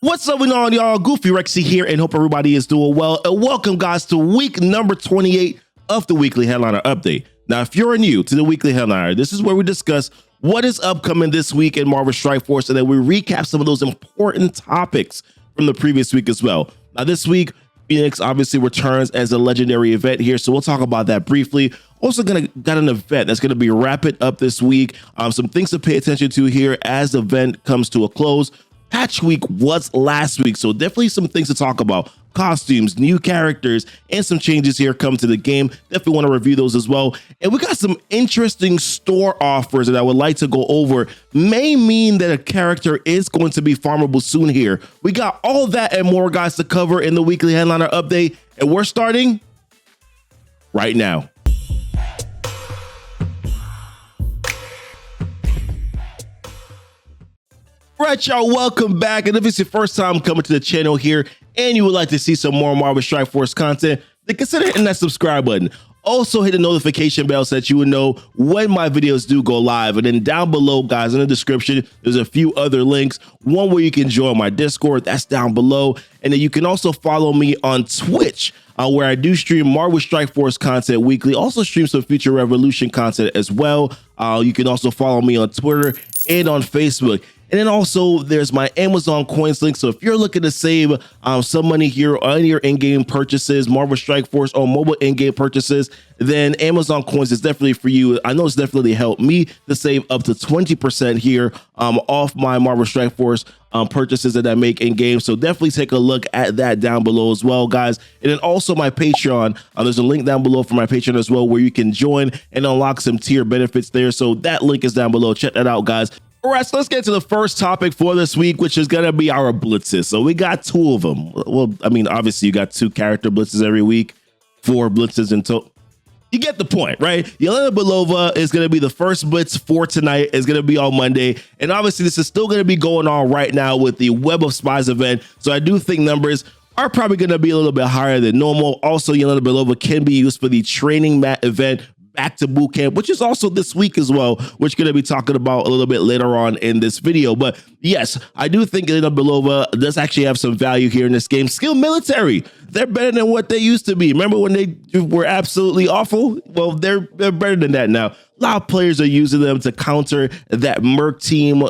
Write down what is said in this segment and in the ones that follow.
What's up, on y'all? Goofy Rexy here, and hope everybody is doing well. And welcome, guys, to week number 28 of the Weekly Headliner Update. Now, if you're new to the Weekly Headliner, this is where we discuss what is upcoming this week in Marvel Strike Force, and then we recap some of those important topics from the previous week as well. Now, this week, Phoenix obviously returns as a legendary event here, so we'll talk about that briefly. Also got an event that's gonna be wrapping up this week. Some things to pay attention to here as the event comes to a close. Patch week was last week, so definitely some things to talk about. Costumes, new characters, and some changes here come to the game. Definitely want to review those as well. And we got some interesting store offers that I would like to go over. May mean that a character is going to be farmable soon here. We got all that and more, guys, to cover in the Weekly Headliner Update, and we're starting right now. Right, y'all, welcome back. And if it's your first time coming to the channel here and you would like to see some more Marvel Strike Force content, then consider hitting that subscribe button. Also hit the notification bell so that you would know when my videos do go live. And then down below, guys, in the description, there's a few other links. One where you can join my Discord, that's down below. And then you can also follow me on Twitch, where I do stream Marvel Strike Force content weekly. Also stream some Future Revolution content as well. You can also follow me on Twitter and on Facebook. And then also there's my Amazon coins link. So if you're looking to save some money here on your in-game purchases, Marvel Strike Force or mobile in-game purchases, then Amazon coins is definitely for you. I know it's definitely helped me to save up to 20% here off my Marvel Strike Force purchases that I make in game. So definitely take a look at that down below as well, guys. And then also my Patreon. There's a link down below for my Patreon as well, where you can join and unlock some tier benefits there. So that link is down below. Check that out, guys. All right, so let's get to the first topic for this week, which is going to be our blitzes. So we got two of them. Well, I mean, obviously you got two character blitzes every week, 4 blitzes in total. You get the point, right? Yelena Belova is going to be the first blitz for tonight. It's going to be on Monday. And obviously this is still going to be going on right now with the Web of Spies event. So I do think numbers are probably going to be a little bit higher than normal. Also, Yelena Belova can be used for the training mat event, Back to Boot Camp, which is also this week as well, which we're going to be talking about a little bit later on in this video. But yes, I do think Yelena Belova does actually have some value here in this game. Skill military, they're better than what they used to be. Remember when they were absolutely awful? Well, they're better than that now. A lot of players are using them to counter that Merc team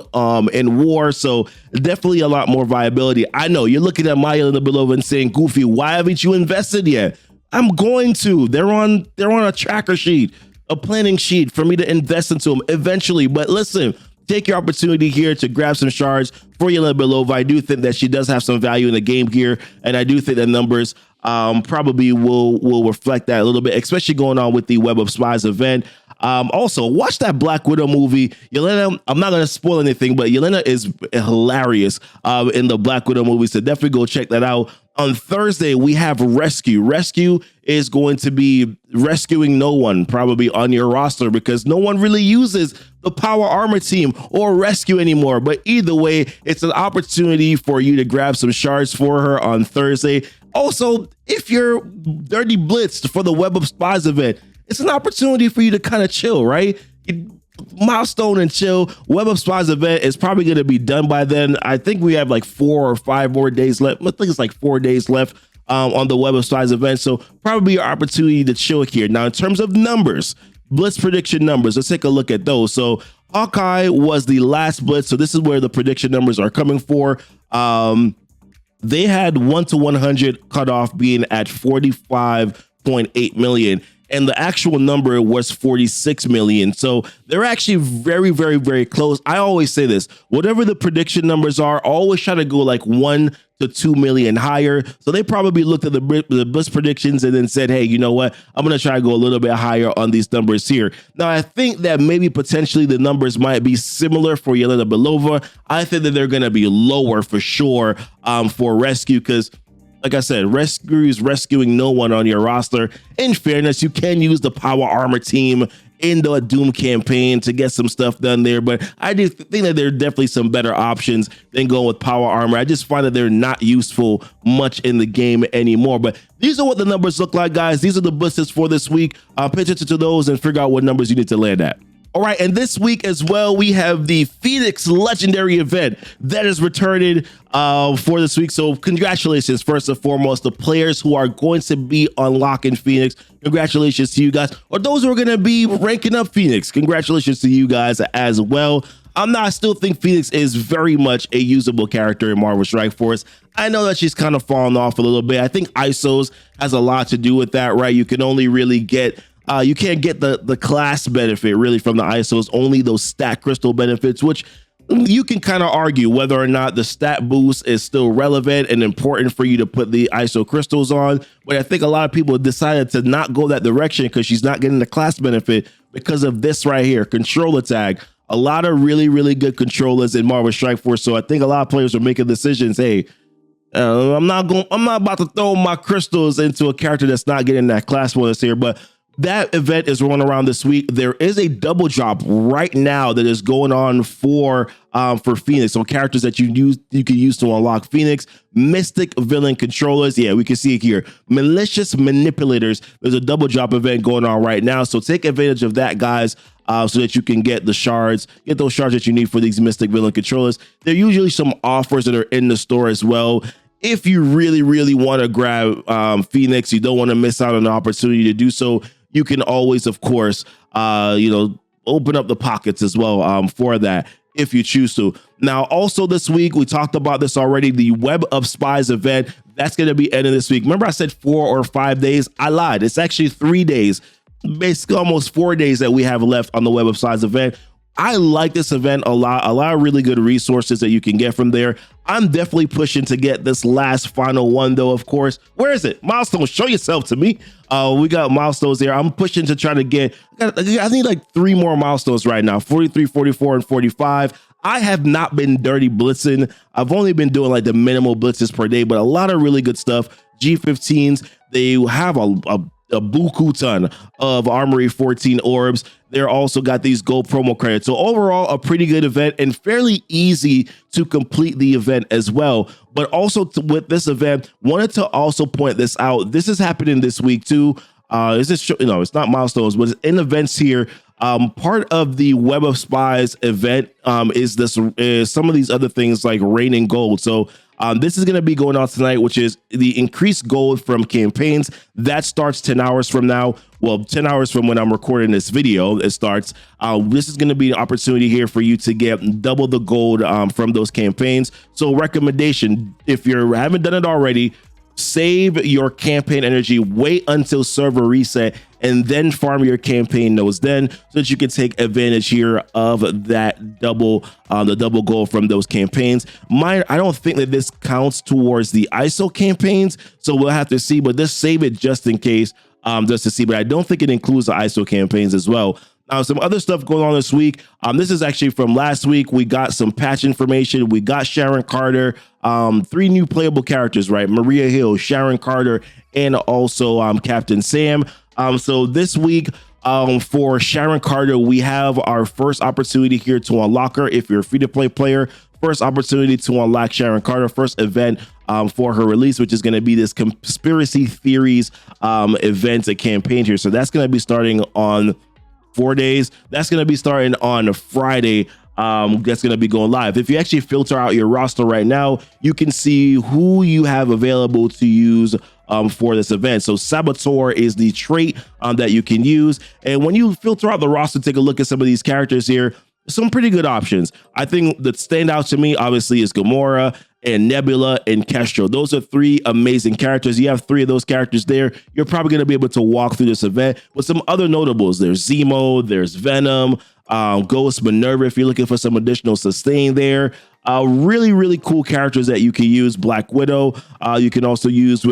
in war, so definitely a lot more viability. I know you're looking at my Yelena Belova and saying, Goofy, why haven't you invested yet? I'm going to. They're on a tracker sheet, a planning sheet for me to invest into them eventually. But listen, take your opportunity here to grab some shards for Yelena Belova. I do think that she does have some value in the game here, and I do think the numbers probably will reflect that a little bit, especially going on with the Web of Spies event. Also, watch that Black Widow movie. Yelena, I'm not going to spoil anything, but Yelena is hilarious in the Black Widow movie, so definitely go check that out. On Thursday, we have Rescue. Rescue is going to be rescuing no one probably on your roster because no one really uses the Power Armor team or Rescue anymore. But either way, it's an opportunity for you to grab some shards for her on Thursday. Also, if you're dirty blitzed for the Web of Spies event, it's an opportunity for you to kind of chill, right? Milestone and chill. Web of Spies event is probably going to be done by then. I think we have like 4 or 5 more days left. I think it's like 4 days left on the Web of Spies event. So probably your opportunity to chill here. Now, in terms of numbers, blitz prediction numbers, let's take a look at those. So Hawkeye was the last blitz. So this is where the prediction numbers are coming for. They had 1 to 100 cutoff being at 45.8 million. And the actual number was 46 million. So they're actually very, very, very close. I always say this, whatever the prediction numbers are, always try to go like 1 to 2 million higher. So they probably looked at the blitz predictions and then said, hey, you know what? I'm going to try to go a little bit higher on these numbers here. Now, I think that maybe potentially the numbers might be similar for Yelena Belova. I think that they're going to be lower for sure for Rescue because, like I said, Rescue is rescuing no one on your roster. In fairness, you can use the Power Armor team in the Doom campaign to get some stuff done there, but I do think that there are definitely some better options than going with Power Armor. I just find that they're not useful much in the game anymore. But these are what the numbers look like, guys. These are the blitzes for this week. Pay attention to those and figure out what numbers you need to land at. All right, and this week as well, we have the Phoenix Legendary event that is returning for this week. So congratulations, first and foremost, the players who are going to be unlocking Phoenix. Congratulations to you guys, or those who are going to be ranking up Phoenix. Congratulations to you guys as well. I still think Phoenix is very much a usable character in Marvel Strike Force. I know that she's kind of fallen off a little bit. I think ISOs has a lot to do with that, right? You can only really get you can't get the class benefit really from the ISOs, only those stat crystal benefits, which you can kind of argue whether or not the stat boost is still relevant and important for you to put the ISO crystals on. But I think a lot of people decided to not go that direction because she's not getting the class benefit because of this right here, control attack. A lot of really, really good controllers in Marvel Strike Force. So I think a lot of players are making decisions. Hey, I'm not about to throw my crystals into a character that's not getting that class bonus here, but that event is rolling around this week. There is a double drop right now that is going on for Phoenix. So characters that you can use to unlock Phoenix. Mystic villain controllers. Yeah, we can see it here. Malicious manipulators. There's a double drop event going on right now. So take advantage of that, guys. So that you can get the shards, get those shards that you need for these Mystic villain controllers. There are usually some offers that are in the store as well. If you really, really want to grab Phoenix, you don't want to miss out on the opportunity to do so. You can always, of course, open up the pockets as well for that if you choose to. Now, also this week, we talked about this already, the Web of Spies event, that's going to be ending this week. Remember I said 4 or 5 days? I lied. It's actually 3 days, basically almost 4 days that we have left on the Web of Spies event. I like this event a lot of really good resources that you can get from there. I'm definitely pushing to get this last final one though, of course. Where is it? Milestones, show yourself to me. We got milestones there. I'm pushing to try to get, I need like 3 more milestones right now, 43, 44, and 45. I have not been dirty blitzing. I've only been doing like the minimal blitzes per day, but a lot of really good stuff. G15s, they have a buku ton of Armory 14 orbs. They're also got these gold promo credits. So overall, a pretty good event and fairly easy to complete the event as well. But also with this event, wanted to also point this out. This is happening this week too. It's not milestones, but it's in events here. Part of the Web of Spies event is some of these other things like rain and gold. So this is going to be going on tonight, which is the increased gold from campaigns. That starts 10 hours from now. Well, 10 hours from when I'm recording this video, it starts. This is going to be an opportunity here for you to get double the gold from those campaigns. So recommendation, if you haven't done it already, save your campaign energy, wait until server reset, and then farm your campaign nodes then, so that you can take advantage here of that the double gold from those campaigns. I don't think that this counts towards the ISO campaigns, so we'll have to see, but just save it just in case, just to see. But I don't think it includes the ISO campaigns as well. Some other stuff going on this week. This is actually from last week. We got some patch information. We got Sharon Carter, 3 new playable characters, right? Maria Hill, Sharon Carter, and also Captain Sam. So this week, for Sharon Carter, we have our first opportunity here to unlock her. If you're a free-to-play player, first opportunity to unlock Sharon Carter, first event for her release, which is going to be this conspiracy theories event, a campaign here. So that's going to be starting on 4 days. That's going to be starting on Friday. That's going to be going live. If you actually filter out your roster right now, you can see who you have available to use for this event. So Saboteur is the trait that you can use. And when you filter out the roster, take a look at some of these characters here. Some pretty good options. I think that stand out to me, obviously, is Gamora and Nebula and Kestrel. Those are 3 amazing characters. You have 3 of those characters there. You're probably going to be able to walk through this event with some other notables. There's Zemo, there's Venom, Ghost, Minerva, if you're looking for some additional sustain there. Really, really cool characters that you can use. Black Widow, you can also use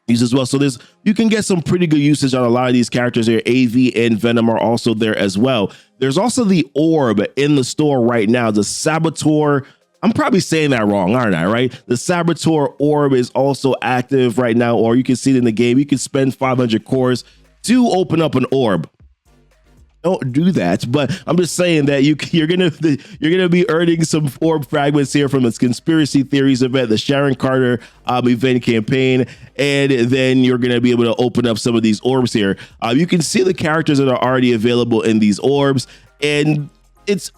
as well. So you can get some pretty good usage on a lot of these characters here. AV and Venom are also there as well. There's also the orb in the store right now, the Saboteur. I'm probably saying that wrong, aren't I, right? The Saboteur orb is also active right now, or you can see it in the game. You can spend 500 cores to open up an orb. Don't do that, but I'm just saying that you're gonna be earning some orb fragments here from this conspiracy theories event, the Sharon Carter event campaign, and then you're gonna be able to open up some of these orbs here. You can see the characters that are already available in these orbs, And it's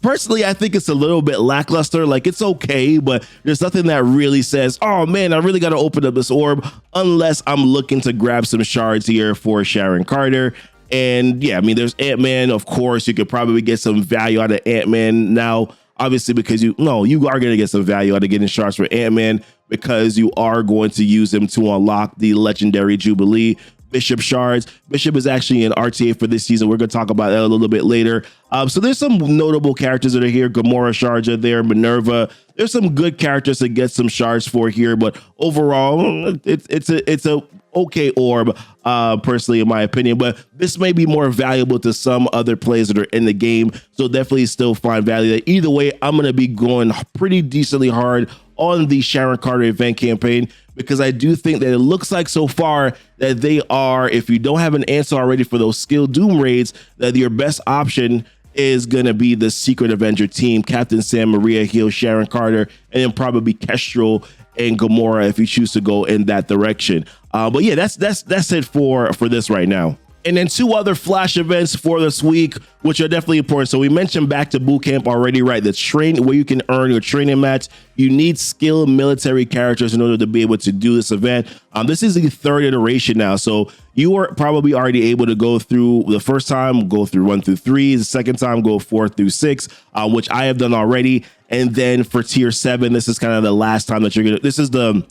personally, I think it's a little bit lackluster. Like, it's okay, but there's nothing that really says, oh man, I really got to open up this orb, unless I'm looking to grab some shards here for Sharon Carter. And yeah, I mean, there's Ant-Man. Of course, you could probably get some value out of Ant-Man now, obviously, because you are going to get some value out of getting shards for Ant-Man, because you are going to use them to unlock the legendary Jubilee Bishop shards. Bishop is actually an RTA for this season. We're going to talk about that a little bit later. So there's some notable characters that are here. Gamora shards are there. Minerva. There's some good characters to get some shards for here, but overall, it's a okay orb, personally, in my opinion. But this may be more valuable to some other players that are in the game. So definitely still find value. Either way, I'm going to be going pretty decently hard on the Sharon Carter event campaign, because I do think that it looks like so far that they are, if you don't have an answer already for those skill doom raids, that your best option is going to be the Secret Avenger team, Captain Sam, Maria Hill, Sharon Carter, and then probably Kestrel and Gamora if you choose to go in that direction. But yeah, that's it for this right now. And then two other flash events for this week, which are definitely important. So we mentioned Back to Boot Camp already, right? The train where you can earn your training mats. You need skilled military characters in order to be able to do this event. This is the third iteration now. So you are probably already able to go through the first time, go through 1 through 3, the second time, go 4 through 6, which I have done already. And then for tier 7, this is kind of the last time that you're going to,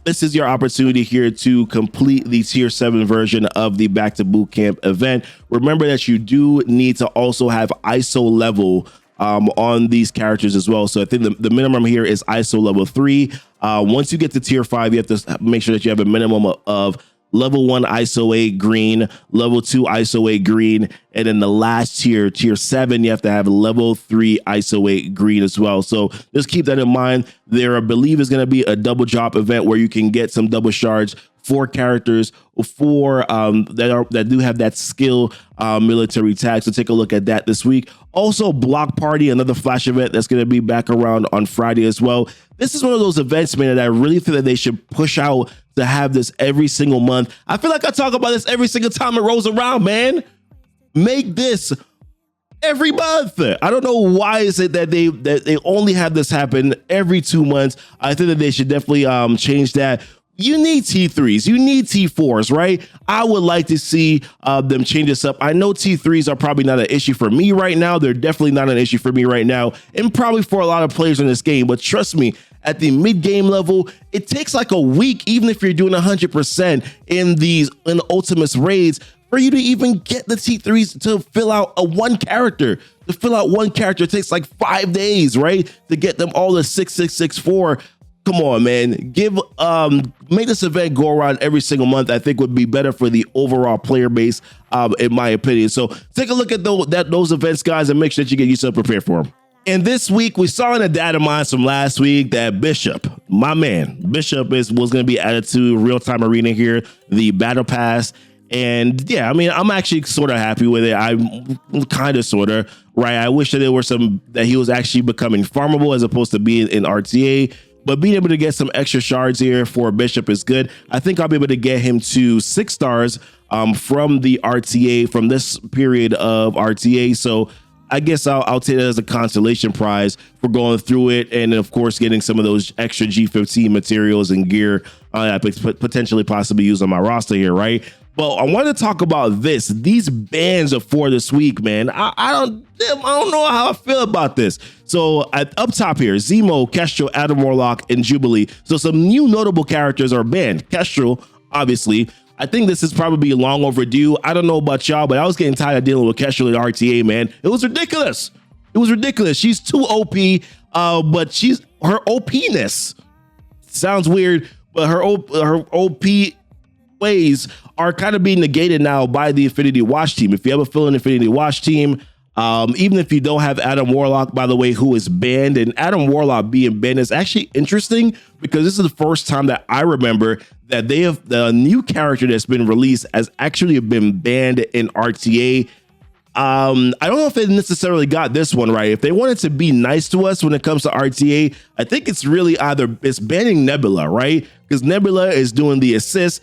this is your opportunity here to complete the tier 7 version of the Back to Boot Camp event. Remember that you do need to also have ISO level on these characters as well. So I think the minimum here is ISO level 3. Once you get to tier 5, you have to make sure that you have a minimum of level 1 ISO 8 green, level 2 ISO 8 green, and then the last tier 7, you have to have level 3 ISO 8 green as well. So just keep that in mind. There, I believe, is going to be a double drop event where you can get some double shards for characters that do have that skill military tag. So take a look at that this week. Also, Block Party, another flash event that's going to be back around on Friday as well. This is one of those events, man, that I really think that they should push out to have this every single month. I feel like I talk about this every single time it rolls around, man. Make this every month. I don't know why is it that they only have this happen every 2 months. I think that they should definitely change that. You need T3s, you need T4s, right? I would like to see them change this up. I know T3s are probably not an issue for me right now. They're definitely not an issue for me right now, and probably for a lot of players in this game. But trust me, at the mid-game level, it takes like a week, even if you're doing 100% in Ultimates raids, for you to even get the T3s to fill out one character. To fill out one character, it takes like 5 days, right? To get them all to 6664. Come on, man. Make this event go around every single month. I think would be better for the overall player base, in my opinion. So take a look at those events, guys, and make sure that you get yourself prepared for them. And this week, we saw in the data mines from last week that Bishop, my man, Bishop was going to be added to Real-Time Arena here, the Battle Pass. And yeah, I mean, I'm actually sort of happy with it. I'm kind of sort of, right? I wish that that he was actually becoming farmable as opposed to being in RTA. But being able to get some extra shards here for Bishop is good. I think I'll be able to get him to 6 stars from the RTA, from this period of RTA. So I guess I'll take it as a consolation prize for going through it. And of course, getting some of those extra G15 materials and gear that I could potentially possibly use on my roster here, right? But I want to talk about these bans for this week, man. I don't know how I feel about this. So up top here, Zemo, Kestrel, Adam Warlock, and Jubilee. So some new notable characters are banned. Kestrel, obviously. I think this is probably long overdue. I don't know about y'all, but I was getting tired of dealing with Kestrel and RTA, man. It was ridiculous. It was ridiculous. She's too OP, but her OP-ness sounds weird, but her OP ways are kind of being negated now by the Infinity Watch team. If you ever fill an Infinity Watch team, even if you don't have Adam Warlock, by the way, who is banned, and Adam Warlock being banned is actually interesting because this is the first time that I remember that the new character that's been released has actually been banned in RTA. I don't know if they necessarily got this one right. If they wanted to be nice to us when it comes to RTA, I think it's really it's banning Nebula, right? Because Nebula is doing the assist.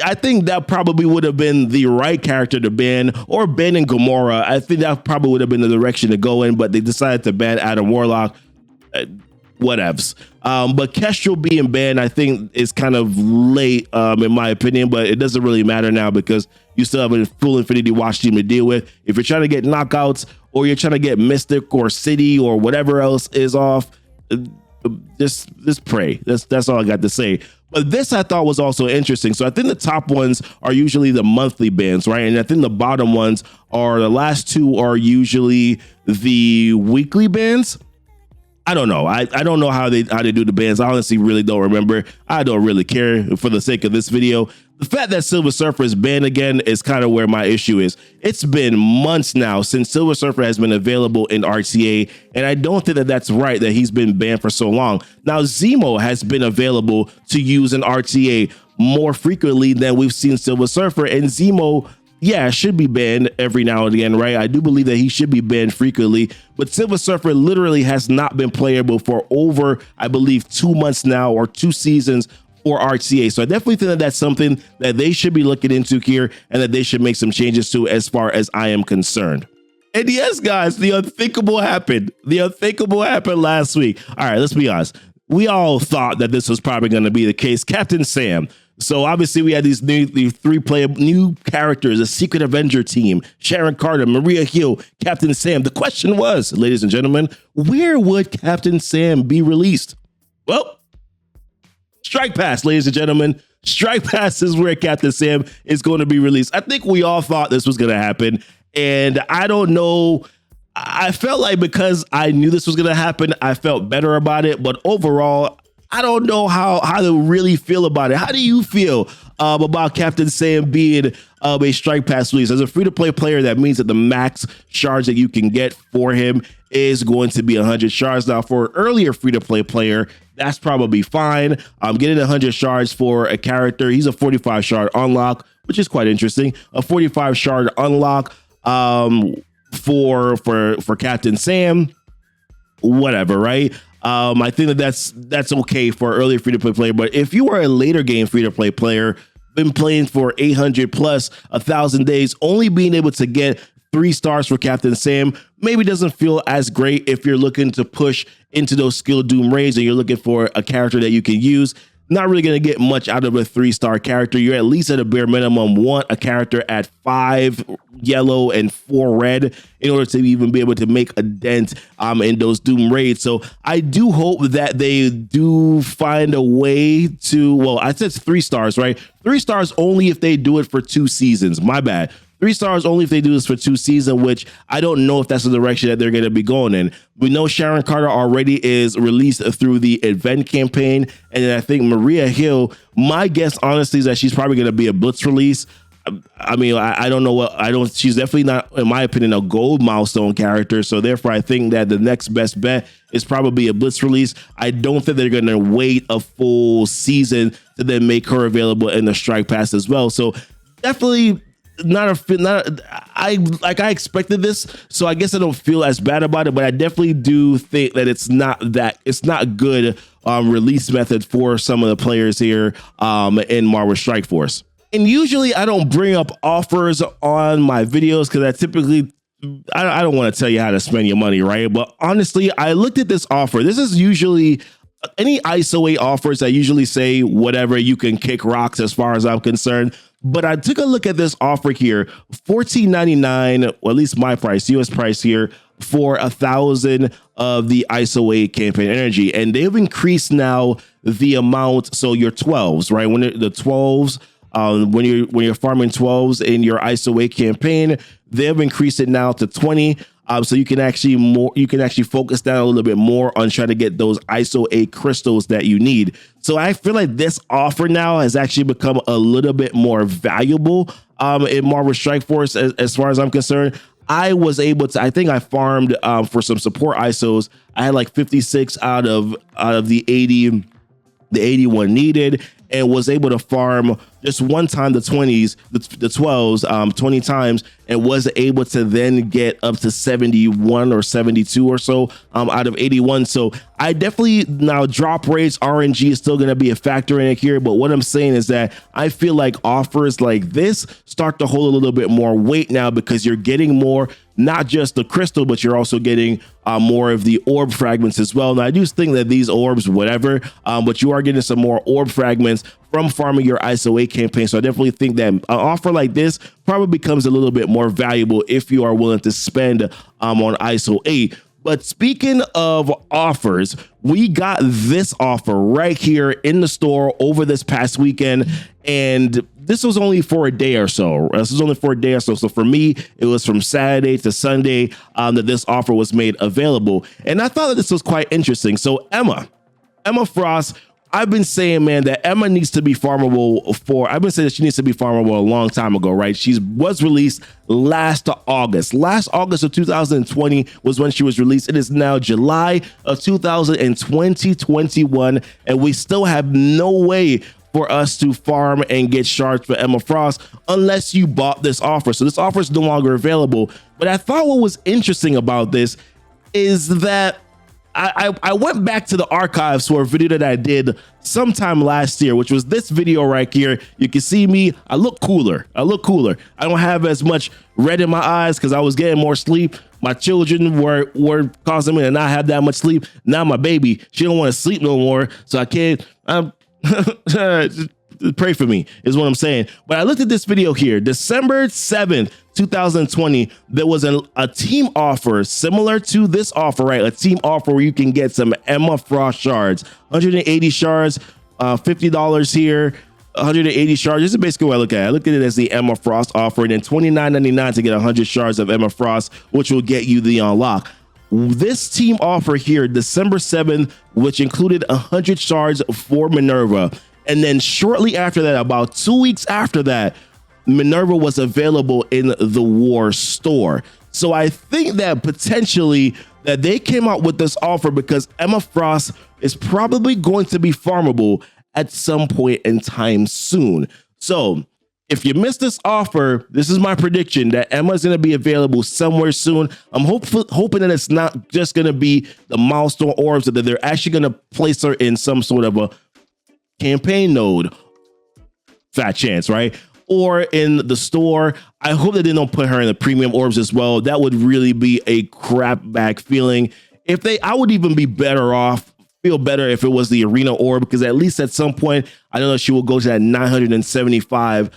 I think that probably would have been the right character to ban, or banning Gamora. I think that probably would have been the direction to go in, but they decided to ban Adam Warlock. Whatevs. But Kestrel being banned, I think, is kind of late, in my opinion, but it doesn't really matter now because you still have a full Infinity Watch team to deal with. If you're trying to get knockouts, or you're trying to get Mystic or City or whatever else is off, just pray. That's all I got to say. But this I thought was also interesting. So I think the top ones are usually the monthly bans, right? And I think the bottom ones are, the last two are usually the weekly bans. I don't know. I don't know how they do the bans. I honestly really don't remember. I don't really care for the sake of this video. The fact that Silver Surfer is banned again is kind of where my issue is. It's been months now since Silver Surfer has been available in RTA, and I don't think that that's right that he's been banned for so long. Now, Zemo has been available to use in RTA more frequently than we've seen Silver Surfer, and Zemo, yeah, should be banned every now and again, right? I do believe that he should be banned frequently, but Silver Surfer literally has not been playable for over, I believe, 2 months now, or 2 seasons for RTA. So I definitely think that that's something that they should be looking into here, and that they should make some changes to, as far as I am concerned. And yes, guys, the unthinkable happened. The unthinkable happened last week. All right, let's be honest. We all thought that this was probably going to be the case. Captain Sam. So obviously we had these new new characters, a Secret Avenger team, Sharon Carter, Maria Hill, Captain Sam. The question was, ladies and gentlemen, where would Captain Sam be released? Well, Strike Pass, ladies and gentlemen. Strike Pass is where Captain Sam is going to be released. I think we all thought this was going to happen, and I don't know. I felt like because I knew this was going to happen, I felt better about it. But overall, I don't know how to really feel about it. How do you feel about Captain Sam being a Strike Pass release? As a free-to-play player, that means that the max shards that you can get for him is going to be 100 shards. Now, for an earlier free-to-play player, that's probably fine. Getting 100 shards for a character, he's a 45 shard unlock, which is quite interesting. A 45 shard unlock for Captain Sam, whatever, right? I think that's okay for an earlier free-to-play player. But if you are a later game free-to-play player, been playing for 800 plus 1,000 days, only being able to get 3 stars for Captain Sam maybe doesn't feel as great if you're looking to push into those skill doom raids and you're looking for a character that you can use. Not really going to get much out of a 3-star character. You're at least at a bare minimum want a character at 5 yellow and 4 red in order to even be able to make a dent in those doom raids. So I do hope that they do find a way to, well, I said 3 stars, right? 3 stars only if they do it for 2 seasons. My bad. 3 stars only if they do this for 2 seasons, which I don't know if that's the direction that they're going to be going in. We know Sharon Carter already is released through the event campaign, and then I think Maria Hill, my guess honestly is that she's probably going to be a Blitz release. I mean, I don't know she's definitely not, in my opinion, a gold milestone character. So therefore, I think that the next best bet is probably a Blitz release. I don't think they're going to wait a full season to then make her available in the Strike Pass as well. So definitely I expected this, so I guess I don't feel as bad about it, but I definitely do think that it's not good release method for some of the players here in Marvel Strike Force. And usually I don't bring up offers on my videos because I don't want to tell you how to spend your money, right? But honestly, I looked at this offer. This is usually any ISO 8 offers. I usually say whatever, you can kick rocks as far as I'm concerned. But I took a look at this offer here, $14.99, or at least my price, US price here, for 1,000 of the ISO 8 campaign energy. And they've increased now the amount. So your 12s, right? When the 12s, when you're farming 12s in your ISO 8 campaign, they've increased it now to 20. So you can actually focus down a little bit more on trying to get those ISO 8 crystals that you need. So I feel like this offer now has actually become a little bit more valuable in Marvel Strike Force as far as I'm concerned. I was able to, I think I farmed for some support ISOs. I had like 56 out of the 80 the 81 needed, and was able to farm just one time the 12s 20 times, and was able to then get up to 71 or 72 or so out of 81. So I definitely, now drop rates, RNG is still going to be a factor in it here, but what I'm saying is that I feel like offers like this start to hold a little bit more weight now, because you're getting more, not just the crystal, but you're also getting more of the orb fragments as well. Now I do think that these orbs, whatever, but you are getting some more orb fragments from farming your ISO 8 campaign. So I definitely think that an offer like this probably becomes a little bit more valuable if you are willing to spend on ISO 8. But speaking of offers, we got this offer right here in the store over this past weekend, and this was only for a day or so. So for me, it was from Saturday to Sunday that this offer was made available. And I thought that this was quite interesting. So Emma Frost, I've been saying, man, that Emma needs to be farmable I've been saying that she needs to be farmable a long time ago, right? She was released last August of 2020 was when she was released. It is now July of 2021, and we still have no way for us to farm and get shards for Emma Frost unless you bought this offer. So this offer is no longer available. But I thought what was interesting about this is that I went back to the archives for a video that I did sometime last year, which was this video right here. You can see me. I look cooler. I don't have as much red in my eyes because I was getting more sleep. My children were causing me to not have that much sleep. Now my baby, she don't want to sleep no more. So I can't. Pray for me is what I'm saying. But I looked at this video here, December 7th, 2020. There was a team offer similar to this offer, right? A team offer where you can get some Emma Frost shards, 180 shards, $50 here, 180 shards. This is basically what I look at. I look at it as the Emma Frost offer, and then $29.99 to get 100 shards of Emma Frost, which will get you the unlock. This team offer here, December 7th, which included 100 shards for Minerva. And then shortly after that, about 2 weeks after that, Minerva was available in the War store. So I think that potentially that they came out with this offer because Emma Frost is probably going to be farmable at some point in time soon. So if you missed this offer, this is my prediction that Emma's going to be available somewhere soon. I'm hoping that it's not just going to be the milestone orbs, that they're actually going to place her in some sort of a campaign node, fat chance, right? Or in the store. I hope that they don't put her in the premium orbs as well. That would really be a crap back feeling. I would even be feel better if it was the arena orb, because at least at some point, I don't know, she will go to that 975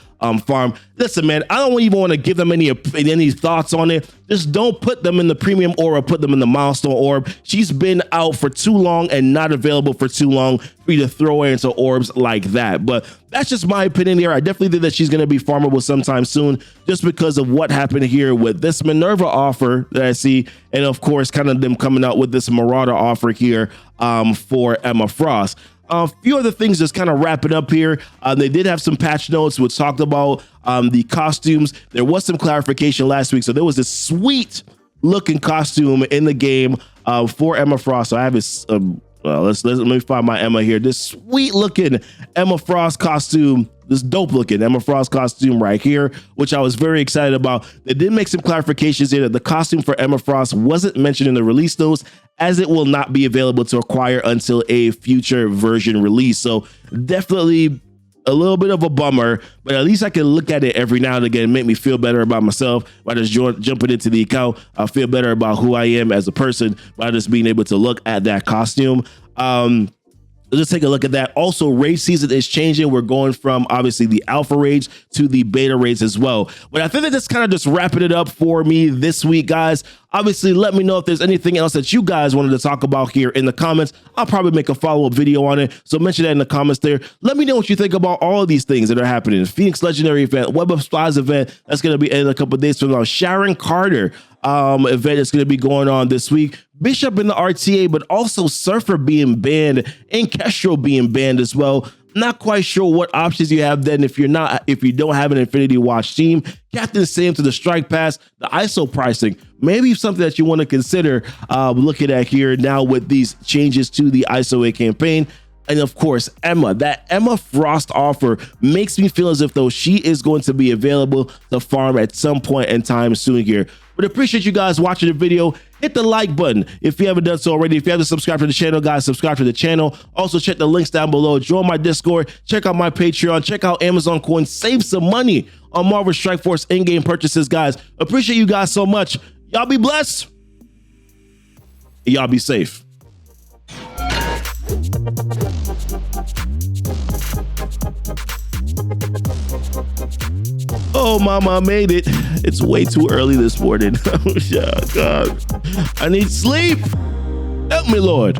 farm. Listen, man, I don't even want to give them any thoughts on it. Just don't put them in the premium orb or put them in the milestone orb. She's been out for too long and not available for too long for you to throw her into orbs like that. But that's just my opinion here. I definitely think that she's going to be farmable sometime soon, just because of what happened here with this Minerva offer that I see, and of course, kind of them coming out with this Marauder offer here for Emma Frost. A few other things just kind of wrapping up here. They did have some patch notes which talked about the costumes. There was some clarification last week. So there was this sweet looking costume in the game for Emma Frost. So I have this, let me find my Emma here. This sweet looking Emma Frost costume, this dope looking Emma Frost costume right here, which I was very excited about. They did make some clarifications here that the costume for Emma Frost wasn't mentioned in the release notes, as it will not be available to acquire until a future version release. So definitely a little bit of a bummer, but at least I can look at it every now and again and make me feel better about myself by just jumping into the account. I'll feel better about who I am as a person by just being able to look at that costume. Let's take a look at that. Also, raid season is changing. We're going from obviously the alpha raids to the beta raids as well. But I think that that's kind of just wrapping it up for me this week, guys. Obviously, let me know if there's anything else that you guys wanted to talk about here in the comments. I'll probably make a follow-up video on it. So mention that in the comments there. Let me know what you think about all of these things that are happening. Phoenix Legendary event, Web of Spies event, that's going to be in a couple of days from now. Sharon Carter event that's going to be going on this week. Bishop in the RTA, but also Surfer being banned and Kestrel being banned as well. Not quite sure what options you have then if you don't have an Infinity Watch team. Captain Sam to the Strike Pass, the ISO pricing, maybe something that you want to consider looking at here now with these changes to the ISO 8 campaign. And of course, Emma. That Emma Frost offer makes me feel as if though she is going to be available to farm at some point in time soon here. But appreciate you guys watching the video. Hit the like button if you haven't done so already. If you haven't subscribed to the channel, guys, subscribe to the channel. Also, check the links down below. Join my Discord. Check out my Patreon. Check out Amazon Coins. Save some money on Marvel Strike Force in-game purchases, guys. Appreciate you guys so much. Y'all be blessed. Y'all be safe. Oh, mama, I made it. It's way too early this morning. Oh, God. I need sleep. Help me, Lord.